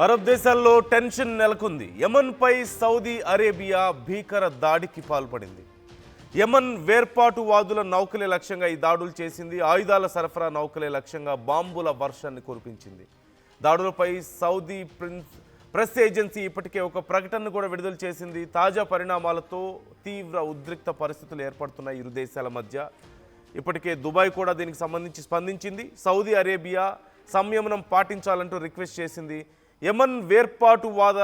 Arab దేశాల్లో tension నెలకొంది. యెమెన్పై Saudi Arabia భీకర దాడికి పాల్పడింది. యెమెన్ వేర్పాటువాదుల నౌకలే లక్ష్యంగా ఈ దాడులు చేసింది. ఆయుధాల సరఫరా నౌకలే లక్ష్యంగా బాంబుల వర్షాన్ని కురిపించింది. దాడులపై సౌదీ ప్రెస్ ఏజెన్సీ ఇప్పటికే ఒక ప్రకటనను కూడా విడుదల చేసింది. తాజా పరిణామాలతో తీవ్ర ఉద్రిక్త పరిస్థితులు ఏర్పడుతున్నాయి ఇరు దేశాల మధ్య. ఇప్పటికే దుబాయ్ కూడా దీనికి సంబంధించి స్పందించింది. సౌదీ అరేబియా సంయమనం పాటించాలంటూ రిక్వెస్ట్ చేసింది. యెమెన్ వేర్పాటువాద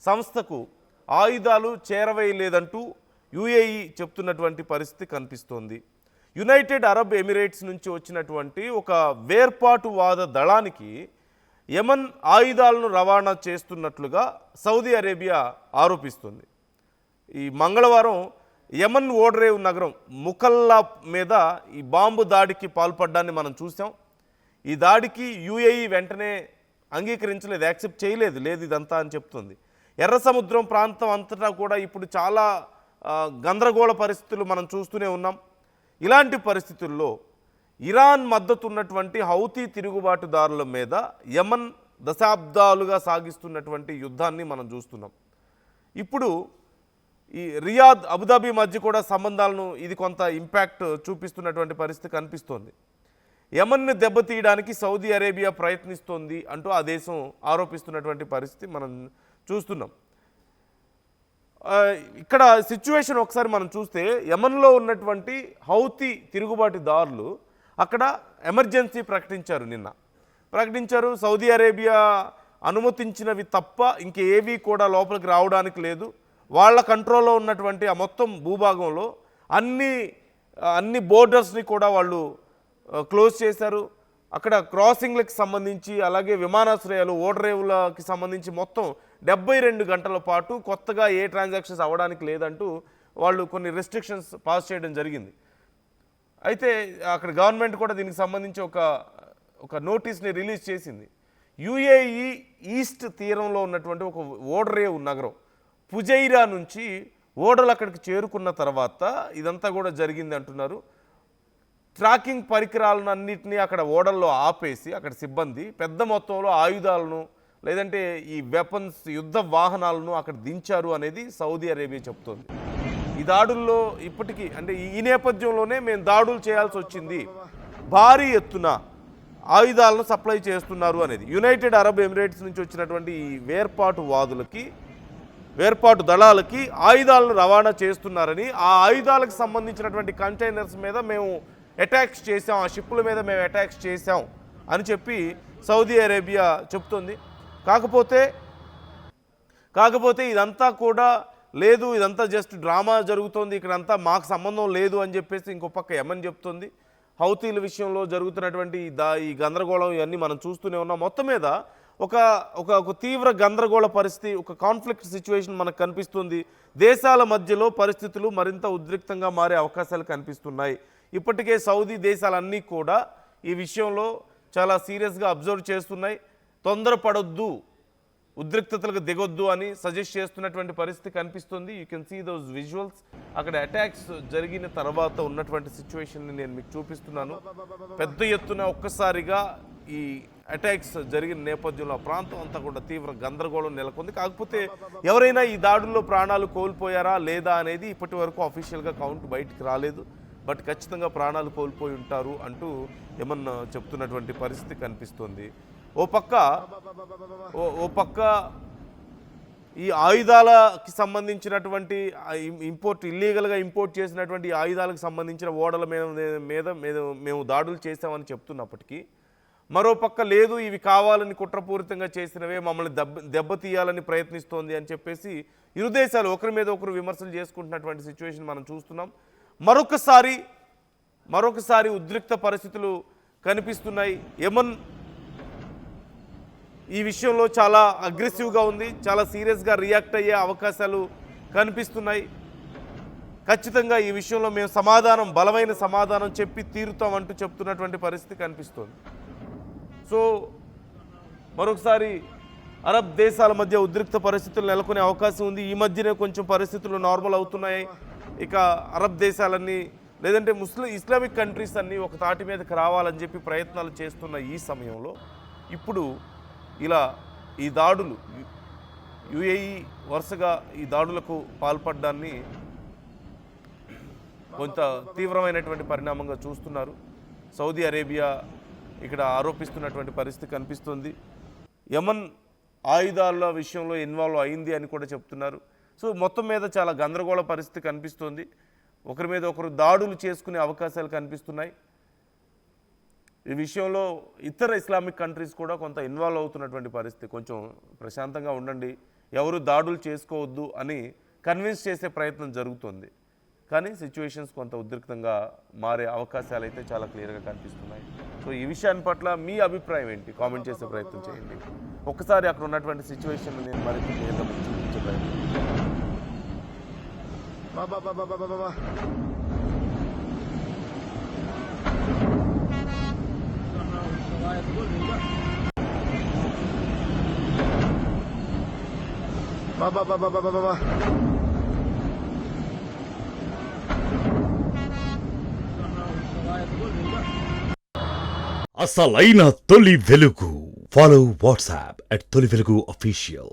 సంస్థకు ఆయుధాలు చేరవేయలేదంటూ యుఏఈ చెప్తున్నటువంటి పరిస్థితి కనిపిస్తోంది. యునైటెడ్ అరబ్ ఎమిరేట్స్ నుంచి వచ్చినటువంటి ఒక వేర్పాటువాద దళానికి యెమెన్ ఆయుధాలను రవాణా చేస్తున్నట్లుగా సౌదీ అరేబియా ఆరోపిస్తుంది. ఈ మంగళవారం యెమెన్ ఓడరేవు నగరం ముకల్లా మీద ఈ బాంబు దాడికి పాల్పడ్డాన్ని మనం చూసాం. ఈ దాడికి యుఏఈ వెంటనే అంగీకరించలేదు, యాక్సెప్ట్ చేయలేదు, లేదు ఇదంతా అని చెప్తుంది. ఎర్ర సముద్రం ప్రాంతం అంతటా కూడా ఇప్పుడు చాలా గందరగోళ పరిస్థితులు మనం చూస్తూనే ఉన్నాం. ఇలాంటి పరిస్థితుల్లో ఇరాన్ మద్దతు ఉన్నటువంటి హౌతీ తిరుగుబాటుదారుల మీద యెమెన్ దశాబ్దాలుగా సాగిస్తున్నటువంటి యుద్ధాన్ని మనం చూస్తున్నాం. ఇప్పుడు ఈ రియాద్ అబుదాబి మధ్య కూడా సంబంధాలను ఇది కొంత ఇంపాక్ట్ చూపిస్తున్నటువంటి పరిస్థితి కనిపిస్తోంది. యెమెన్ను దెబ్బతీయడానికి సౌదీ అరేబియా ప్రయత్నిస్తోంది అంటూ ఆ దేశం ఆరోపిస్తున్నటువంటి పరిస్థితి మనం చూస్తున్నాం. ఇక్కడ సిచ్యువేషన్ ఒకసారి మనం చూస్తే యెమెన్లో ఉన్నటువంటి హౌతీ తిరుగుబాటుదారులు అక్కడ ఎమర్జెన్సీ ప్రకటించారు. సౌదీ అరేబియా అనుమతించినవి తప్ప ఇంకేవి కూడా లోపలికి రావడానికి లేదు. వాళ్ళ కంట్రోల్లో ఉన్నటువంటి ఆ మొత్తం భూభాగంలో అన్ని బోర్డర్స్ని కూడా వాళ్ళు క్లోజ్ చేశారు. అక్కడ క్రాసింగ్లకు సంబంధించి అలాగే విమానాశ్రయాలు ఓడరేవులకి సంబంధించి మొత్తం 72 గంటల పాటు కొత్తగా ఏ ట్రాన్సాక్షన్స్ అవ్వడానికి లేదంటూ వాళ్ళు కొన్ని రెస్ట్రిక్షన్స్ పాస్ చేయడం జరిగింది. అయితే అక్కడ గవర్నమెంట్ కూడా దీనికి సంబంధించి ఒక నోటీస్ని రిలీజ్ చేసింది. యుఏఈ ఈస్ట్ తీరంలో ఉన్నటువంటి ఒక ఓడరేవు నగరం ఫుజైరా నుంచి ఓడలు అక్కడికి చేరుకున్న తర్వాత ఇదంతా కూడా జరిగింది అంటున్నారు. ట్రాకింగ్ పరికరాలను అన్నింటినీ అక్కడ ఓడల్లో ఆపేసి అక్కడ సిబ్బంది పెద్ద మొత్తంలో ఆయుధాలను లేదంటే ఈ వెపన్స్ యుద్ధ వాహనాలను అక్కడ దించారు అనేది సౌదీ అరేబియా చెప్తోంది. ఈ దాడుల్లో ఇప్పటికీ అంటే ఈ నేపథ్యంలోనే మేము దాడులు చేయాల్సి వచ్చింది, భారీ ఎత్తున ఆయుధాలను సప్లై చేస్తున్నారు అనేది. యునైటెడ్ అరబ్ ఎమిరేట్స్ నుంచి వచ్చినటువంటి ఈ వేర్పాటు దళాలకి ఆయుధాలను రవాణా చేస్తున్నారని, ఆ ఆయుధాలకు సంబంధించినటువంటి కంటైనర్స్ మీద మేము అటాక్స్ చేసాం, ఆ షిప్పుల మీద మేము అటాక్స్ చేసాం అని చెప్పి సౌదీ అరేబియా చెప్తుంది. కాకపోతే ఇదంతా కూడా లేదు, ఇదంతా జస్ట్ డ్రామా జరుగుతోంది, ఇక్కడంతా మాకు సంబంధం లేదు అని చెప్పేసి ఇంకో పక్క యెమెన్ చెప్తుంది. హౌతీల విషయంలో జరుగుతున్నటువంటి ఈ గందరగోళం ఇవన్నీ మనం చూస్తూనే ఉన్నాం. మొత్తం మీద ఒక తీవ్ర గందరగోళ పరిస్థితి, ఒక కాన్ఫ్లిక్ట్ సిచ్యువేషన్ మనకు కనిపిస్తుంది. దేశాల మధ్యలో పరిస్థితులు మరింత ఉద్రిక్తంగా మారే అవకాశాలు కనిపిస్తున్నాయి. ఇప్పటికే సౌదీ దేశాలన్నీ కూడా ఈ విషయంలో చాలా సీరియస్గా అబ్జర్వ్ చేస్తున్నాయి. తొందరపడొద్దు, ఉద్రిక్తతలకు దిగొద్దు అని సజెస్ట్ చేస్తున్నటువంటి పరిస్థితి కనిపిస్తుంది. You can see those visuals. అక్కడ అటాక్స్ జరిగిన తర్వాత ఉన్నటువంటి సిచ్యువేషన్ని నేను మీకు చూపిస్తున్నాను. పెద్ద ఎత్తున ఒక్కసారిగా ఈ అటాక్స్ జరిగిన నేపథ్యంలో ఆ ప్రాంతం అంతా కూడా తీవ్ర గందరగోళం నెలకొంది. కాకపోతే ఎవరైనా ఈ దాడుల్లో ప్రాణాలు కోల్పోయారా లేదా అనేది ఇప్పటి వరకు అఫీషియల్గా కౌంట్ బయటికి రాలేదు. బట్ ఖచ్చితంగా ప్రాణాలు కోల్పోయి ఉంటారు అంటూ యెమెన్ చెప్తున్నటువంటి పరిస్థితి కనిపిస్తుంది. ఓ పక్క ఈ ఆయుధాలకి సంబంధించినటువంటి ఇల్లీగల్గా ఇంపోర్ట్ చేసినటువంటి ఆయుధాలకు సంబంధించిన ఓడల మీద మేము దాడులు చేసామని చెప్తున్నప్పటికీ, మరోపక్క లేదు ఇవి కావాలని కుట్రపూరితంగా చేసినవే, మమ్మల్ని దెబ్బతీయాలని ప్రయత్నిస్తోంది అని చెప్పేసి ఇరు దేశాలు ఒకరి మీద ఒకరు విమర్శలు చేసుకుంటున్నటువంటి సిచ్యువేషన్ మనం చూస్తున్నాం. మరొకసారి ఉద్రిక్త పరిస్థితులు కనిపిస్తున్నాయి. యెమెన్ ఈ విషయంలో చాలా అగ్రెసివ్గా ఉంది, చాలా సీరియస్గా రియాక్ట్ అయ్యే అవకాశాలు కనిపిస్తున్నాయి. ఖచ్చితంగా ఈ విషయంలో మేము బలమైన సమాధానం చెప్పి తీరుతామంటూ చెప్తున్నటువంటి పరిస్థితి కనిపిస్తుంది. సో మరొకసారి అరబ్ దేశాల మధ్య ఉద్రిక్త పరిస్థితులు నెలకొనే అవకాశం ఉంది. ఈ మధ్యనే కొంచెం పరిస్థితులు నార్మల్ అవుతున్నాయి. ఇక అరబ్ దేశాలన్నీ లేదంటే ఇస్లామిక్ కంట్రీస్ అన్నీ ఒక తాటి మీదకి రావాలని చెప్పి ప్రయత్నాలు చేస్తున్న ఈ సమయంలో ఇప్పుడు ఇలా ఈ దాడులు యుఏఈ వరుసగా ఈ దాడులకు పాల్పడ్డాన్ని కొంత తీవ్రమైనటువంటి పరిణామంగా చూస్తున్నారు. సౌదీ అరేబియా ఇక్కడ ఆరోపిస్తున్నటువంటి పరిస్థితి కనిపిస్తుంది. యమన్ ఆయుధాల విషయంలో ఇన్వాల్వ్ అయింది అని కూడా చెప్తున్నారు. సో మొత్తం మీద చాలా గందరగోళ పరిస్థితి కనిపిస్తుంది. ఒకరి మీద ఒకరు దాడులు చేసుకునే అవకాశాలు కనిపిస్తున్నాయి. ఈ విషయంలో ఇతర ఇస్లామిక్ కంట్రీస్ కూడా కొంత ఇన్వాల్వ్ అవుతున్నటువంటి పరిస్థితి. కొంచెం ప్రశాంతంగా ఉండండి, ఎవరు దాడులు చేసుకోవద్దు అని కన్విన్స్ చేసే ప్రయత్నం జరుగుతుంది. కానీ సిచ్యువేషన్స్ కొంత ఉద్రిక్తంగా మారే అవకాశాలు అయితే చాలా క్లియర్గా కనిపిస్తున్నాయి. సో ఈ విషయాన్ని పట్ల మీ అభిప్రాయం ఏంటి? కామెంట్ చేసే ప్రయత్నం చేయండి. ఒక్కసారి అక్కడ ఉన్నటువంటి సిచ్యువేషన్ నేను మరింత క్లియర్గా మీకు చూపించే ప్రయత్నం. అసలైన తొలి వెలుగు. ఫాలో వాట్సాప్ @తొలి వెలుగు official.